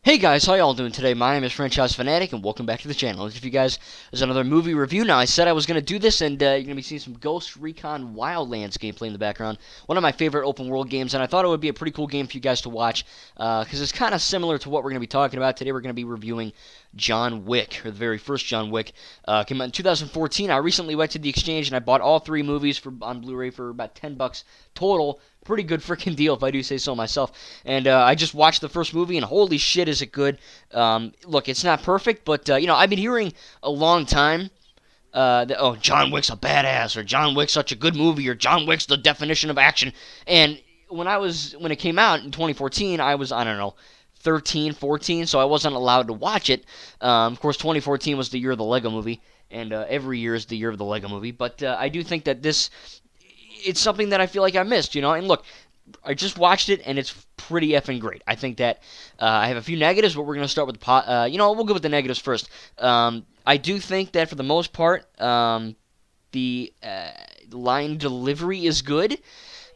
Hey guys, how y'all doing today? My name is Franchise Fanatic, and welcome back to the channel. If you guys, there's another movie review. Now, I said I was going to do this, and you're going to be seeing some Ghost Recon Wildlands gameplay in the background. One of my favorite open world games, and I thought it would be a pretty cool game for you guys to watch, because it's kind of similar to what we're going to be talking about. Today we're going to be reviewing John Wick, or the very first John Wick. Came out in 2014. I recently went to the exchange, and I bought all three movies on Blu-ray for about $10 total. Pretty good freaking deal, if I do say so myself. And I just watched the first movie, and holy shit, is it good. Look, it's not perfect, but, I've been hearing a long time that, oh, John Wick's a badass, or John Wick's such a good movie, or John Wick's the definition of action. And when it came out in 2014, I was, I don't know, 13, 14, so I wasn't allowed to watch it. Of course, 2014 was the year of the Lego movie, and every year is the year of the Lego movie. But I do think that it's something that I feel like I missed, And look, I just watched it, and it's pretty effing great. I think that I have a few negatives, but we're going to start with we'll go with the negatives first. I do think that for the most part, the line delivery is good,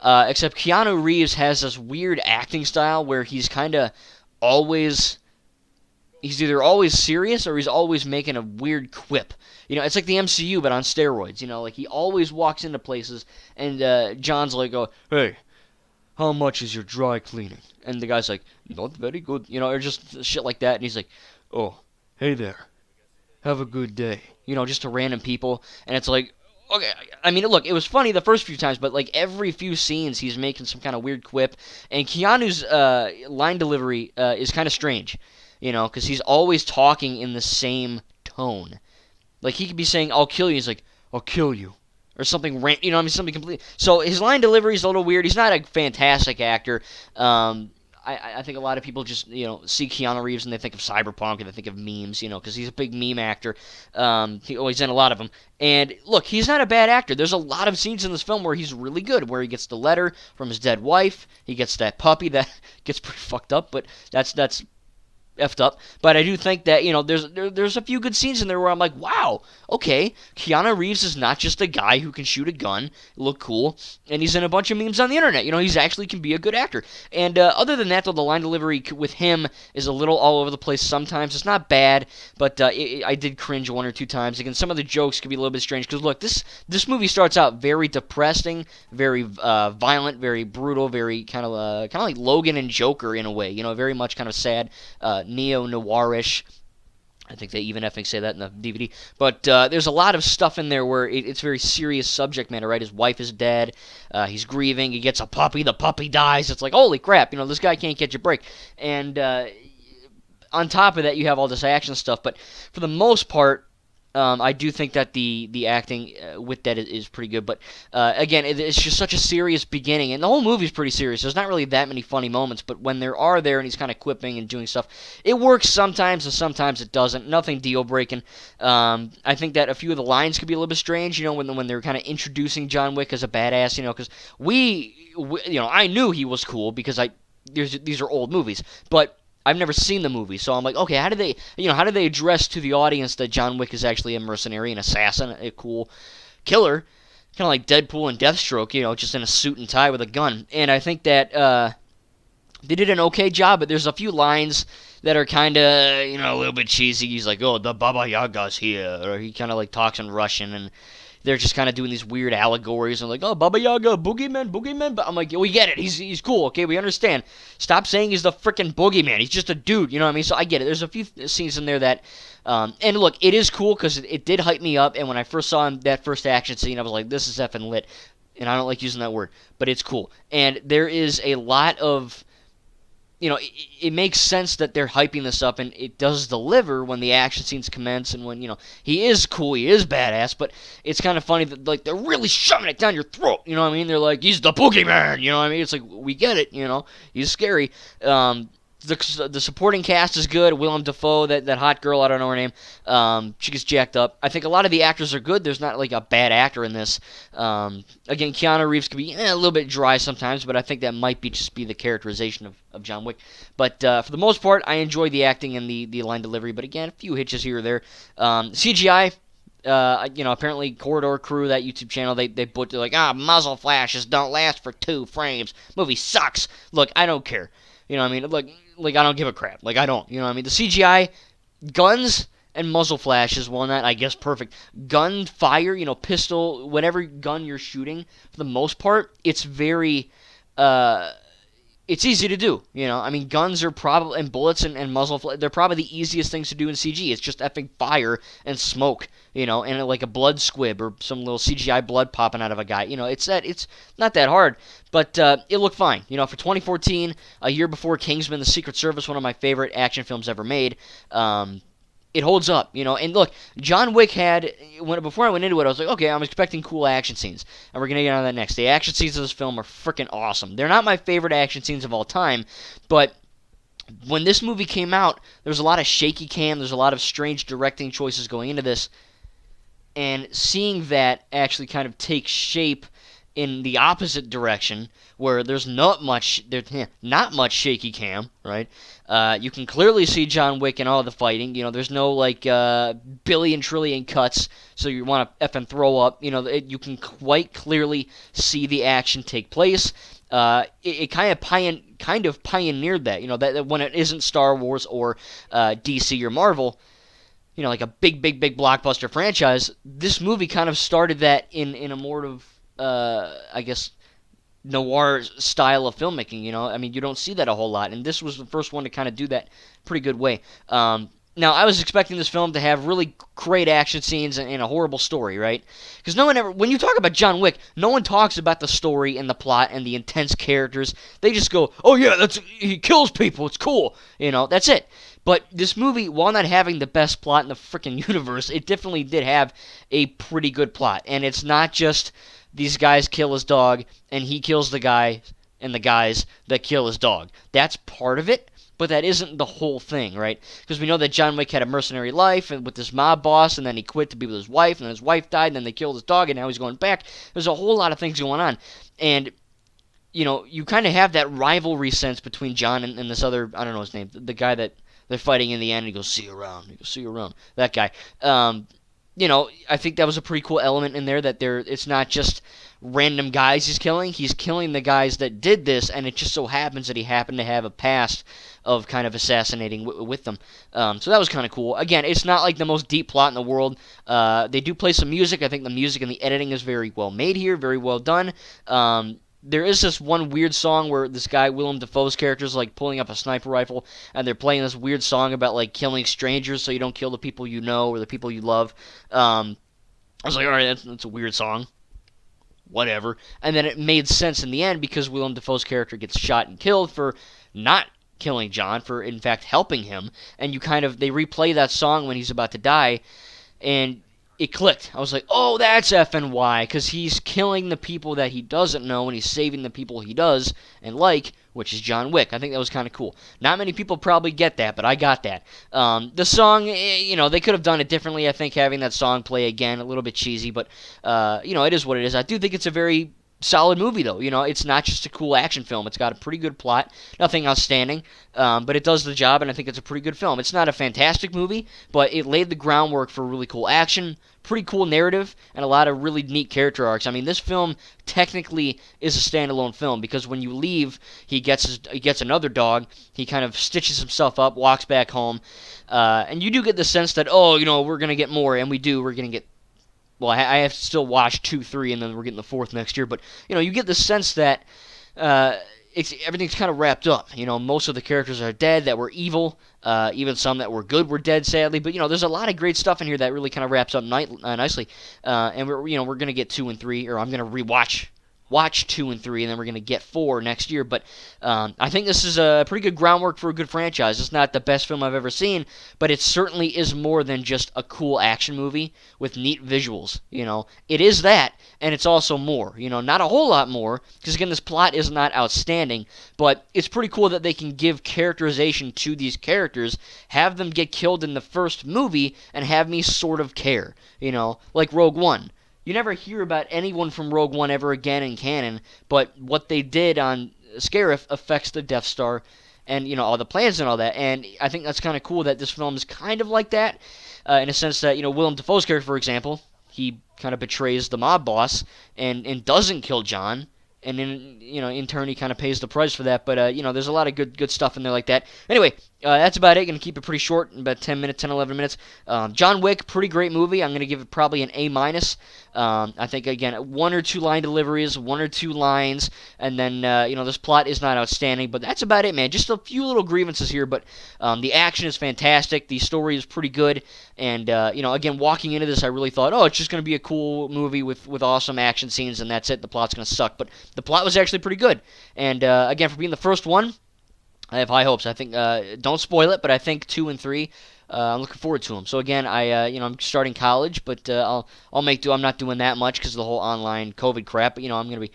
except Keanu Reeves has this weird acting style where he's kind of always... He's either always serious or he's always making a weird quip. It's like the MCU, but on steroids. Like he always walks into places, and John's like, oh, hey, how much is your dry cleaning? And the guy's like, not very good, or just shit like that. And he's like, oh, hey there, have a good day. Just to random people. And it's like, okay, I mean, look, it was funny the first few times, but like every few scenes he's making some kind of weird quip. And Keanu's line delivery is kind of strange, because he's always talking in the same tone. Like he could be saying, I'll kill you. He's like, I'll kill you. Or something, something completely. So his line delivery is a little weird. He's not a fantastic actor. I think a lot of people just, see Keanu Reeves and they think of Cyberpunk and they think of memes, because he's a big meme actor. He's in a lot of them. And look, he's not a bad actor. There's a lot of scenes in this film where he's really good, where he gets the letter from his dead wife. He gets that puppy that gets pretty fucked up, but that's effed up. But I do think that, there's a few good scenes in there where I'm like, wow, okay, Keanu Reeves is not just a guy who can shoot a gun, look cool, and he's in a bunch of memes on the internet. He's actually can be a good actor. And other than that, though, the line delivery with him is a little all over the place sometimes. It's not bad, but I did cringe one or two times. Again, some of the jokes could be a little bit strange, because look, this movie starts out very depressing, very violent, very brutal, very kind of like Logan and Joker in a way, very much kind of sad, neo-noirish. I think they even effing say that in the DVD. But there's a lot of stuff in there where it's very serious subject matter, right? His wife is dead. He's grieving. He gets a puppy. The puppy dies. It's like, holy crap, this guy can't catch a break. And on top of that, you have all this action stuff. But for the most part, I do think that the acting with that is pretty good. But again, it's just such a serious beginning. And the whole movie's pretty serious. There's not really that many funny moments. But when there are there and he's kind of quipping and doing stuff, it works sometimes and sometimes it doesn't. Nothing deal-breaking. I think that a few of the lines could be a little bit strange, when they're kind of introducing John Wick as a badass, because I knew he was cool because these are old movies. But I've never seen the movie, so I'm like, okay, how do they address to the audience that John Wick is actually a mercenary, an assassin, a cool killer, kind of like Deadpool and Deathstroke, just in a suit and tie with a gun. And I think that they did an okay job, but there's a few lines that are kind of, a little bit cheesy. He's like, oh, the Baba Yaga's here, or he kind of like talks in Russian, and they're just kind of doing these weird allegories and like, oh, Baba Yaga, boogeyman. But I'm like, we get it. He's cool, okay? We understand. Stop saying he's the freaking boogeyman. He's just a dude, you know what I mean? So I get it. There's a few scenes in there that, and look, it is cool because it did hype me up. And when I first saw him, that first action scene, I was like, this is effing lit. And I don't like using that word, but it's cool. And there is a lot of, it makes sense that they're hyping this up, and it does deliver when the action scenes commence, and when, he is cool, he is badass, but it's kind of funny that, like, they're really shoving it down your throat, you know what I mean? They're like, he's the boogeyman, you know what I mean? It's like, we get it, he's scary. The supporting cast is good. Willem Dafoe, that hot girl, I don't know her name. She gets jacked up. I think a lot of the actors are good. There's not like a bad actor in this. Again, Keanu Reeves can be a little bit dry sometimes, but I think that might just be the characterization of John Wick. But for the most part, I enjoy the acting and the line delivery. But again, a few hitches here or there. CGI. Apparently Corridor Crew, that YouTube channel, they're like, muzzle flashes don't last for 2 frames. Movie sucks. Look, I don't care. You know what I mean? Look, like, I don't give a crap. Like, I don't. You know what I mean? The CGI, guns and muzzle flashes, well, not, I guess, perfect. Gun fire, pistol, whatever gun you're shooting, for the most part, it's very, it's easy to do. I mean, guns are probably, and bullets and muzzle, they're probably the easiest things to do in CG. It's just effing fire and smoke, and like a blood squib or some little CGI blood popping out of a guy. It's not that hard, but it looked fine. For 2014, a year before Kingsman: The Secret Service, one of my favorite action films ever made. It holds up, And look, John Wick before I went into it, I was like, okay, I'm expecting cool action scenes, and we're gonna get on that next. The action scenes of this film are freaking awesome. They're not my favorite action scenes of all time, but when this movie came out, there was a lot of shaky cam. There's a lot of strange directing choices going into this, and seeing that actually kind of take shape in the opposite direction, where there's not much shaky cam, right? You can clearly see John Wick in all the fighting. There's no like billion trillion cuts, so you want to effing throw up. You can quite clearly see the action take place. It kind of pioneered that. That when it isn't Star Wars or DC or Marvel, like a big blockbuster franchise, this movie kind of started that in a more of I guess, noir style of filmmaking. I mean, you don't see that a whole lot, and this was the first one to kind of do that pretty good way. Now, I was expecting this film to have really great action scenes and a horrible story, right? Because when you talk about John Wick, no one talks about the story and the plot and the intense characters. They just go, oh yeah, he kills people, it's cool, that's it. But this movie, while not having the best plot in the freaking universe, it definitely did have a pretty good plot. And it's not just these guys kill his dog, and he kills the guy and the guys that kill his dog. That's part of it, but that isn't the whole thing, right? Because we know that John Wick had a mercenary life with this mob boss, and then he quit to be with his wife, and then his wife died, and then they killed his dog, and now he's going back. There's a whole lot of things going on. And, you kind of have that rivalry sense between John and this other, I don't know his name, the guy that they're fighting in the end. He goes, see you around. He goes, see you around. That guy. I think that was a pretty cool element in there, that it's not just random guys he's killing. He's killing the guys that did this, and it just so happens that he happened to have a past of kind of assassinating with them. So that was kind of cool. Again, it's not like the most deep plot in the world. They do play some music. I think the music and the editing is very well made here, very well done. There is this one weird song where this guy, Willem Dafoe's character, is like pulling up a sniper rifle, and they're playing this weird song about like killing strangers so you don't kill the people you know or the people you love. I was like, all right, that's a weird song. Whatever. And then it made sense in the end because Willem Dafoe's character gets shot and killed for not killing John, for in fact helping him. And they replay that song when he's about to die, and it clicked. I was like, oh, that's effing why, because he's killing the people that he doesn't know, and he's saving the people he does and like, which is John Wick. I think that was kind of cool. Not many people probably get that, but I got that. The song, they could have done it differently. I think having that song play again, a little bit cheesy, but, it is what it is. I do think it's a very solid movie, though. It's not just a cool action film. It's got a pretty good plot, nothing outstanding, but it does the job, and I think it's a pretty good film. It's not a fantastic movie, but it laid the groundwork for really cool action, pretty cool narrative, and a lot of really neat character arcs. I mean, this film technically is a standalone film, because when you leave, he gets another dog, he kind of stitches himself up, walks back home, and you do get the sense that, we're going to get more, and we do, we're going to get. Well, I have to still watch 2, 3, and then we're getting the 4th next year. But, you get the sense that everything's kind of wrapped up. Most of the characters are dead that were evil. Even some that were good were dead, sadly. But, there's a lot of great stuff in here that really kind of wraps up nicely. And we're going to get 2 and 3, or I'm going to watch 2 and 3, and then we're going to get 4 next year. But I think this is a pretty good groundwork for a good franchise. It's not the best film I've ever seen, but it certainly is more than just a cool action movie with neat visuals. It is that, and it's also more. Not a whole lot more, because again, this plot is not outstanding, but it's pretty cool that they can give characterization to these characters, have them get killed in the first movie, and have me sort of care. Like Rogue One. You never hear about anyone from Rogue One ever again in canon, but what they did on Scarif affects the Death Star and, all the plans and all that. And I think that's kind of cool that this film is kind of like that, in a sense that, Willem Dafoe's character, for example, he kind of betrays the mob boss and doesn't kill John, and in turn he kind of pays the price for that. But there's a lot of good stuff in there like that. Anyway, that's about it. Gonna keep it pretty short, about 10 minutes, 10, 11 minutes. John Wick, pretty great movie. I'm gonna give it probably an A minus. I think again, one or two line deliveries, one or two lines, and then this plot is not outstanding. But that's about it, man. Just a few little grievances here, but the action is fantastic. The story is pretty good, and again, walking into this, I really thought, oh, it's just gonna be a cool movie with awesome action scenes, and that's it. The plot's gonna suck, but the plot was actually pretty good. And again, for being the first one, I have high hopes. I think don't spoil it, but I think 2 and 3. I'm looking forward to them. So again, I'm starting college, but I'll make do. I'm not doing that much because of the whole online COVID crap. But I'm gonna be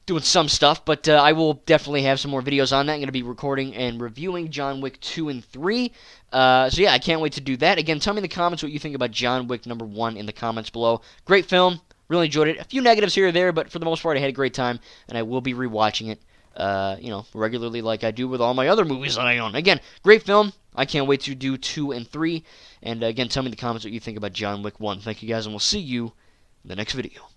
doing some stuff. But I will definitely have some more videos on that. I'm gonna be recording and reviewing John Wick 2 and 3. So yeah, I can't wait to do that. Again, tell me in the comments what you think about John Wick #1 in the comments below. Great film. Really enjoyed it. A few negatives here or there, but for the most part, I had a great time, and I will be rewatching it. Regularly like I do with all my other movies that I own. Again, great film. I can't wait to do 2 and 3. And again, tell me in the comments what you think about John Wick 1. Thank you guys, and we'll see you in the next video.